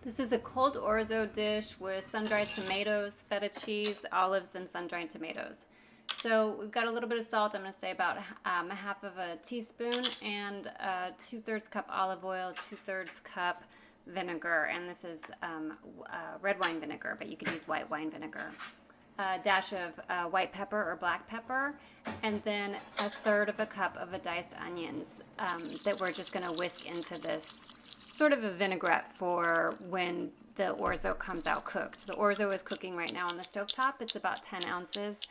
This is a cold orzo dish with sun-dried tomatoes, feta cheese, olives, and sun-dried tomatoes. So we've got a little bit of salt. I'm going to say about a half of a teaspoon, and 2/3 cup olive oil, 2/3 cup vinegar, and this is red wine vinegar, but you could use white wine vinegar. A dash of white pepper or black pepper, and then 1/3 of a cup of diced onions that we're just going to whisk into this sort of a vinaigrette for when the orzo comes out cooked. The orzo is cooking right now on the stovetop. It's about 10 ounces.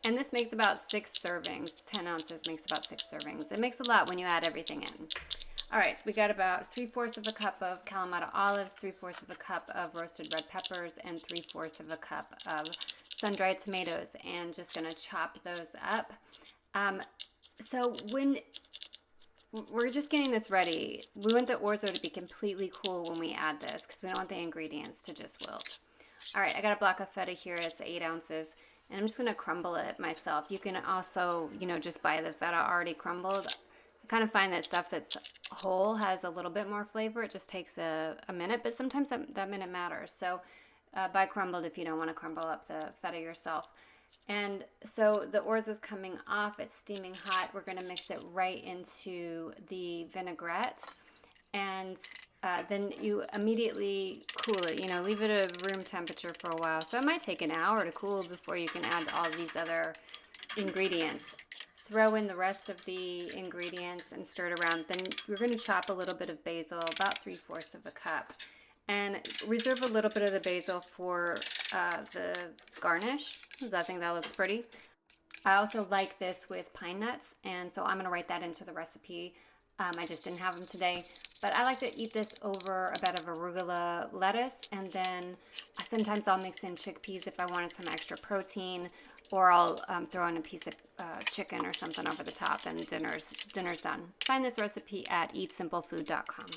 And this makes about 6 servings. 10 ounces makes about 6 servings. It makes a lot when you add everything in. All right, we got about 3/4 of a cup of kalamata olives, 3/4 of a cup of roasted red peppers, and 3/4 of a cup of sun-dried tomatoes. And just gonna chop those up. So when we're just getting this ready, we want the orzo to be completely cool when we add this because we don't want the ingredients to just wilt. All right, I got a block of feta here. It's 8 ounces. And I'm just going to crumble it myself. You can also, just buy the feta already crumbled. I kind of find that stuff that's whole has a little bit more flavor. It just takes a minute, but sometimes that minute matters. So buy crumbled if you don't want to crumble up the feta yourself. And so the orzo's coming off. It's steaming hot. We're going to mix it right into the vinaigrette. And then you immediately cool it. Leave it at room temperature for a while. So it might take an hour to cool before you can add all these other ingredients. Throw in the rest of the ingredients and stir it around. Then we're going to chop a little bit of basil, about 3/4 of a cup. And reserve a little bit of the basil for the garnish, because I think that looks pretty. I also like this with pine nuts, and so I'm going to write that into the recipe. I just didn't have them today, but I like to eat this over a bed of arugula lettuce, and then sometimes I'll mix in chickpeas if I wanted some extra protein, or I'll throw in a piece of chicken or something over the top, and dinner's done. Find this recipe at eatsimplefood.com.